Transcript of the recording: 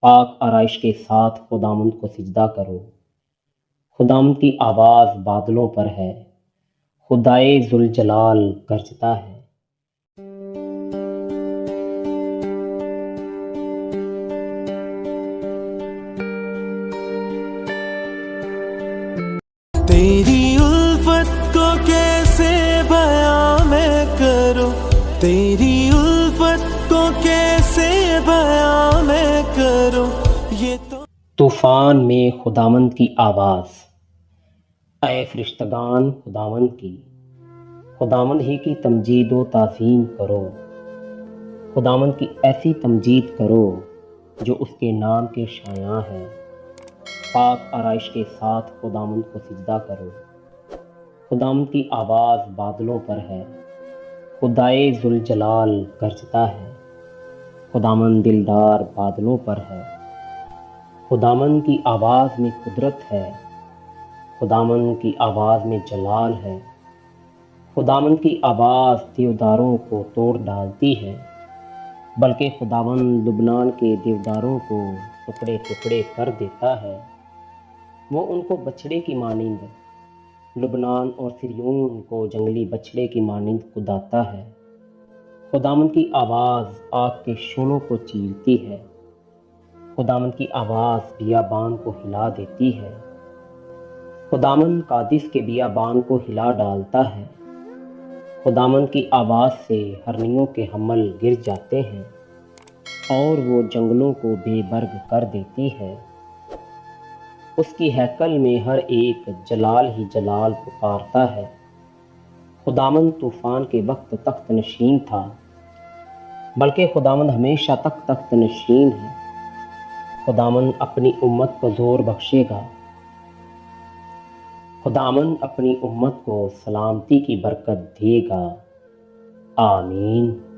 پاک آرائش کے ساتھ خداوند کو سجدہ کرو۔ خداوند کی آواز بادلوں پر ہے، خدائے ذوالجلال گرجتا ہے۔ تیری الفت کو کیسے بیان میں کروں، تیری الفت کو کیسے بیان میں کروں، یہ تو طوفان میں خداوند کی آواز۔ اے فرشتگان خداوند کی، خداوند ہی کی تمجید و تعظیم کرو۔ خداوند کی ایسی تمجید کرو جو اس کے نام کے شایان ہے۔ پاک آرائش کے ساتھ خداوند کو سجدہ کرو۔ خداوند کی آواز بادلوں پر ہے، خدائے ذوالجلال گرجتا ہے۔ خداوند دلدار بادلوں پر ہے، خداوند کی آواز میں قدرت ہے، خداوند کی آواز میں جلال ہے۔ خداوند کی آواز دیوداروں کو توڑ ڈالتی ہے، بلکہ خداوند لبنان کے دیوداروں کو ٹکڑے ٹکڑے کر دیتا ہے۔ وہ ان کو بچھڑے کی مانند، لبنان اور سریون کو جنگلی بچھڑے کی مانند کداتا ہے۔ خداوند کی آواز آگ کے شعلوں کو چیرتی ہے، خداوند کی آواز بیابان کو ہلا دیتی ہے۔ خداوند قادس کے بیابان کو ہلا ڈالتا ہے۔ خداوند کی آواز سے ہرنیوں کے حمل گر جاتے ہیں اور وہ جنگلوں کو بے برگ کر دیتی ہے۔ اس کی ہیکل میں ہر ایک جلال ہی جلال پکارتا ہے۔ خداوند طوفان کے وقت تخت نشین تھا، بلکہ خداوند ہمیشہ تک تخت نشین ہے۔ خداوند اپنی امت کو زور بخشے گا، خداوند اپنی امت کو سلامتی کی برکت دے گا۔ آمین۔